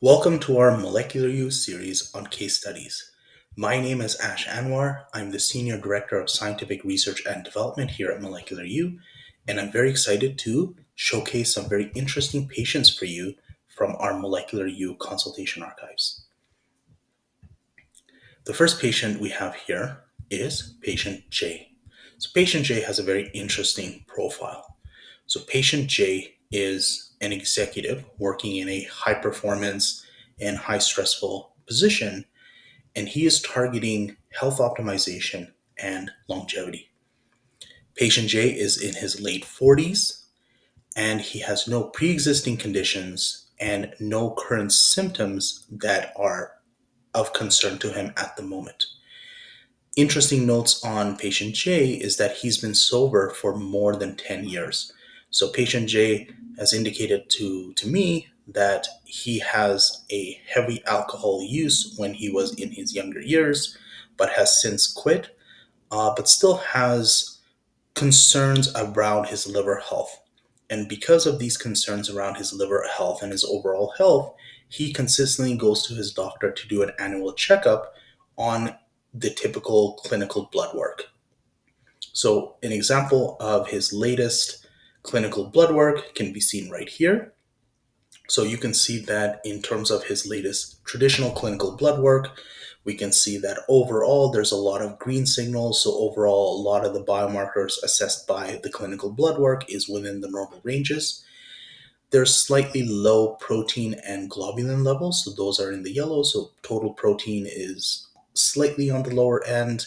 Welcome to our Molecular U series on case studies. My name is Ash Anwar. I'm the Senior Director of Scientific Research and Development here at Molecular U, and I'm very excited to showcase some very interesting patients for you from our Molecular U consultation archives. The first patient we have here is patient J. So, patient J has a very interesting profile. So, patient J is an executive working in a high performance and high stressful position, and he is targeting health optimization and longevity. Patient J is in his late 40s and he has no pre existing conditions and no current symptoms that are of concern to him at the moment. Interesting notes on patient J is that he's been sober for more than 10 years. So patient J has indicated to me that he has a heavy alcohol use when he was in his younger years, but has since quit, but still has concerns around his liver health. And because of these concerns around his liver health and his overall health, he consistently goes to his doctor to do an annual checkup on the typical clinical blood work. So, an example of his latest clinical blood work can be seen right here. So, you can see that in terms of his latest traditional clinical blood work, we can see that overall there's a lot of green signals. So, overall, a lot of the biomarkers assessed by the clinical blood work is within the normal ranges. There's slightly low protein and globulin levels, so those are in the yellow. So, total protein is slightly on the lower end.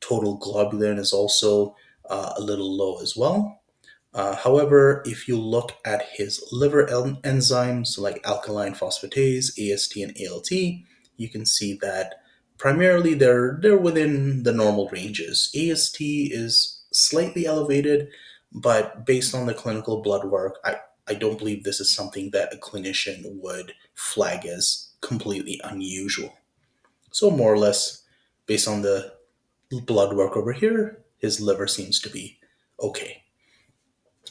Total globulin is also a little low as well. However, if you look at his liver enzymes like alkaline phosphatase, AST, and ALT, you can see that primarily they're within the normal ranges. AST is slightly elevated, but based on the clinical blood work, I don't believe this is something that a clinician would flag as completely unusual. So more or less, based on the blood work over here, his liver seems to be okay.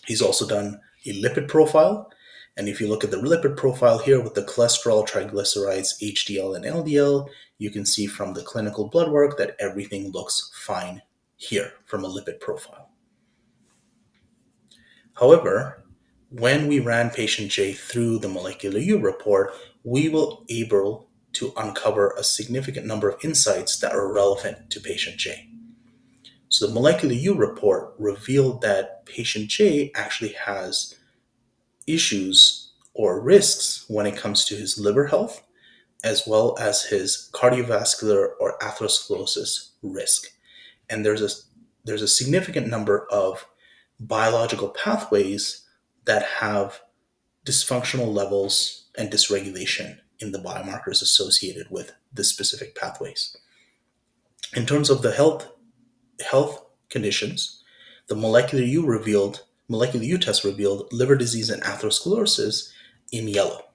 He's also done a lipid profile. And if you look at the lipid profile here with the cholesterol, triglycerides, HDL, and LDL, you can see from the clinical blood work that everything looks fine here from a lipid profile. However, when we ran patient J through the molecular U report, we were able to uncover a significant number of insights that are relevant to patient J. So the molecular U report revealed that patient J actually has issues or risks when it comes to his liver health, as well as his cardiovascular or atherosclerosis risk. And there's a significant number of biological pathways that have dysfunctional levels and dysregulation in the biomarkers associated with the specific pathways. In terms of the health conditions, the molecular U test revealed liver disease and atherosclerosis in yellow.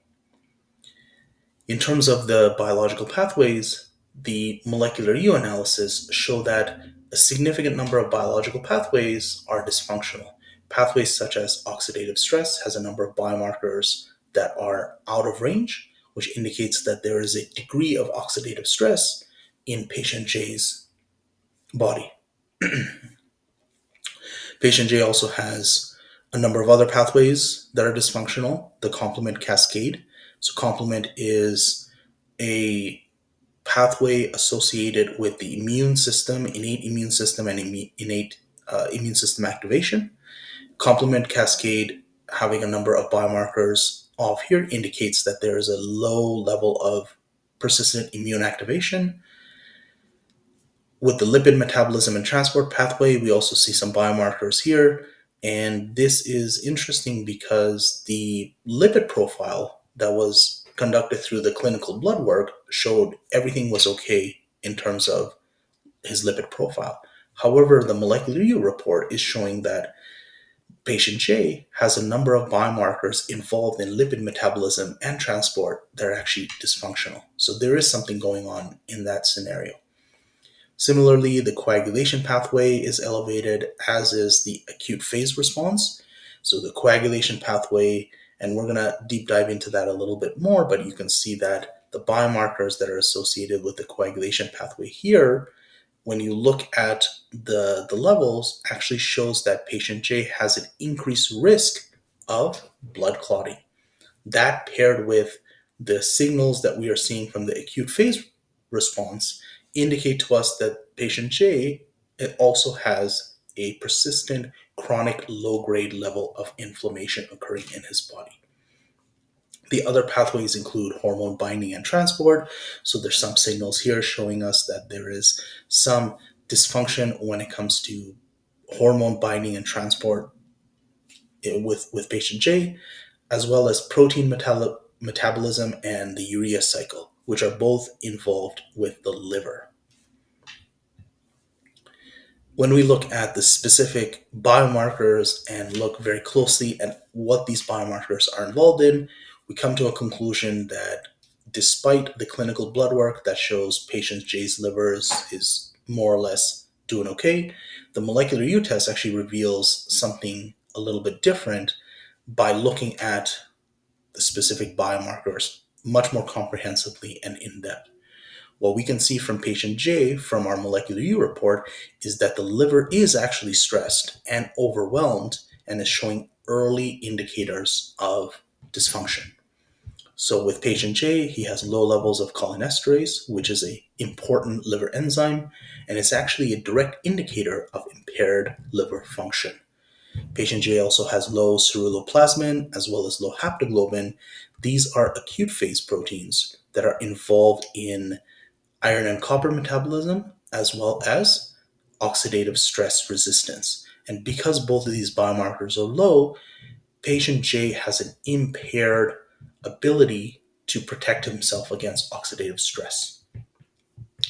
In terms of the biological pathways, the molecular U analysis show that a significant number of biological pathways are dysfunctional. Pathways such as oxidative stress has a number of biomarkers that are out of range, which indicates that there is a degree of oxidative stress in patient J's body. Patient J also has a number of other pathways that are dysfunctional. The complement cascade. So, complement is a pathway associated with the immune system, innate immune system, and innate immune system activation. Complement cascade, having a number of biomarkers off here, indicates that there is a low level of persistent immune activation. With the lipid metabolism and transport pathway, we also see some biomarkers here. And this is interesting because the lipid profile that was conducted through the clinical blood work showed everything was okay in terms of his lipid profile. However, the molecular U report is showing that patient J has a number of biomarkers involved in lipid metabolism and transport that are actually dysfunctional. So there is something going on in that scenario. Similarly, the coagulation pathway is elevated, as is the acute phase response. So the coagulation pathway And we're going to deep dive into that a little bit more, but you can see that the biomarkers that are associated with the coagulation pathway here, when you look at the levels, actually shows that patient J has an increased risk of blood clotting. That paired with the signals that we are seeing from the acute phase response indicate to us that patient J it also has a persistent chronic low grade level of inflammation occurring in his body. The other pathways include hormone binding and transport. So there's some signals here showing us that there is some dysfunction when it comes to hormone binding and transport with patient J, as well as protein metabolism and the urea cycle, which are both involved with the liver. When we look at the specific biomarkers and look very closely at what these biomarkers are involved in, we come to a conclusion that despite the clinical blood work that shows patient J's liver is more or less doing okay, the molecular U test actually reveals something a little bit different by looking at the specific biomarkers much more comprehensively and in depth. What we can see from patient J from our molecular U report is that the liver is actually stressed and overwhelmed and is showing early indicators of dysfunction. So with patient J, he has low levels of cholinesterase, which is an important liver enzyme, and it's actually a direct indicator of impaired liver function. Patient J also has low ceruloplasmin as well as low haptoglobin. These are acute phase proteins that are involved in iron and copper metabolism, as well as oxidative stress resistance. And because both of these biomarkers are low, patient J has an impaired ability to protect himself against oxidative stress.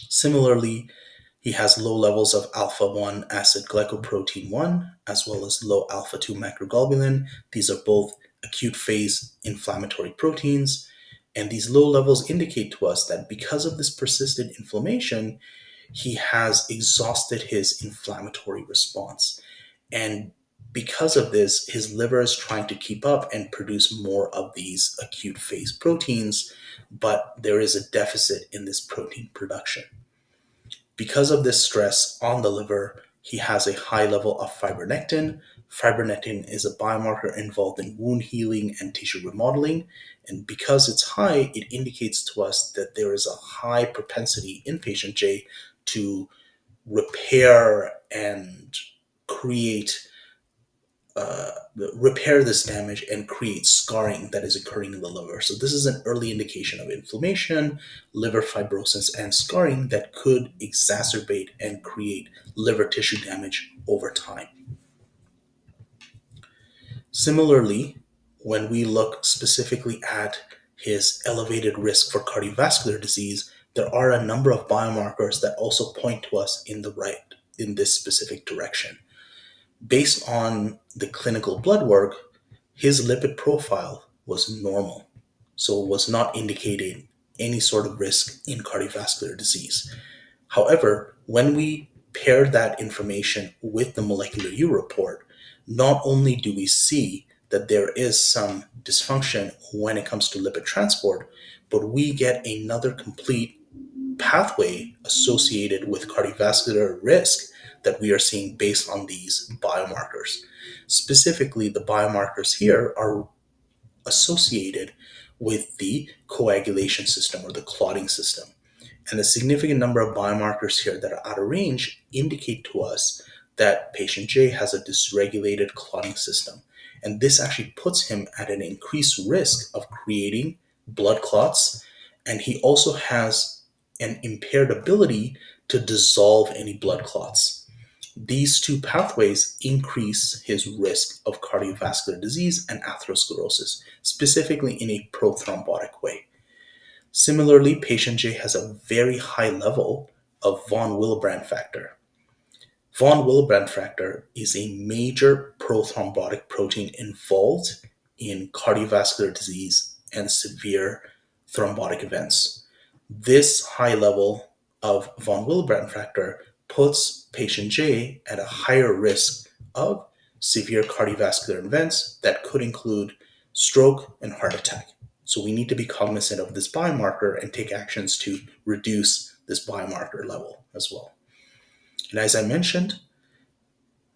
Similarly, he has low levels of alpha 1 acid glycoprotein 1, as well as low alpha 2 macroglobulin. These are both acute phase inflammatory proteins. And these low levels indicate to us that because of this persistent inflammation, he has exhausted his inflammatory response. And because of this, his liver is trying to keep up and produce more of these acute phase proteins, but there is a deficit in this protein production. Because of this stress on the liver, he has a high level of fibronectin. Fibronectin is a biomarker involved in wound healing and tissue remodeling. And because it's high, it indicates to us that there is a high propensity in patient J to repair and create repair this damage and create scarring that is occurring in the liver. So this is an early indication of inflammation, liver fibrosis, and scarring that could exacerbate and create liver tissue damage over time. Similarly, when we look specifically at his elevated risk for cardiovascular disease, there are a number of biomarkers that also point to us in this specific direction. Based on the clinical blood work, his lipid profile was normal, so it was not indicating any sort of risk in cardiovascular disease. However, when we pair that information with the molecular U report, not only do we see that there is some dysfunction when it comes to lipid transport, but we get another complete pathway associated with cardiovascular risk that we are seeing based on these biomarkers. Specifically, the biomarkers here are associated with the coagulation system or the clotting system. And a significant number of biomarkers here that are out of range indicate to us that patient J has a dysregulated clotting system. And this actually puts him at an increased risk of creating blood clots. And he also has an impaired ability to dissolve any blood clots. These two pathways increase his risk of cardiovascular disease and atherosclerosis, specifically in a prothrombotic way. Similarly, patient J has a very high level of von Willebrand factor. Von Willebrand factor is a major prothrombotic protein involved in cardiovascular disease and severe thrombotic events. This high level of von Willebrand factor puts patient J at a higher risk of severe cardiovascular events that could include stroke, and heart attack. So we need to be cognizant of this biomarker and take actions to reduce this biomarker level as well. And as I mentioned,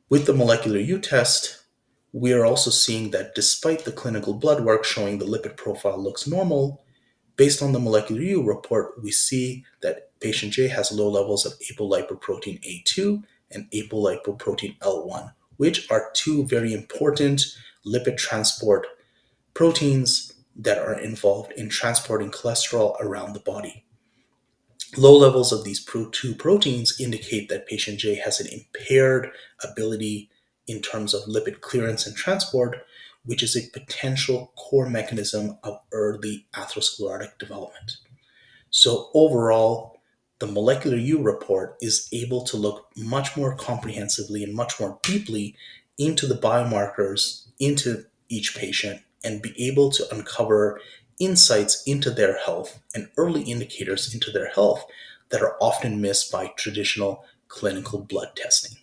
with the molecular U test, we are also seeing that despite the clinical blood work showing the lipid profile looks normal, based on the molecular U report, we see that patient J has low levels of apolipoprotein A2 and apolipoprotein L1, which are two very important lipid transport proteins that are involved in transporting cholesterol around the body. Low levels of these two proteins indicate that patient J has an impaired ability in terms of lipid clearance and transport, which is a potential core mechanism of early atherosclerotic development. So overall, the molecular U report is able to look much more comprehensively and much more deeply into the biomarkers, into each patient, and be able to uncover insights into their health and early indicators into their health that are often missed by traditional clinical blood testing.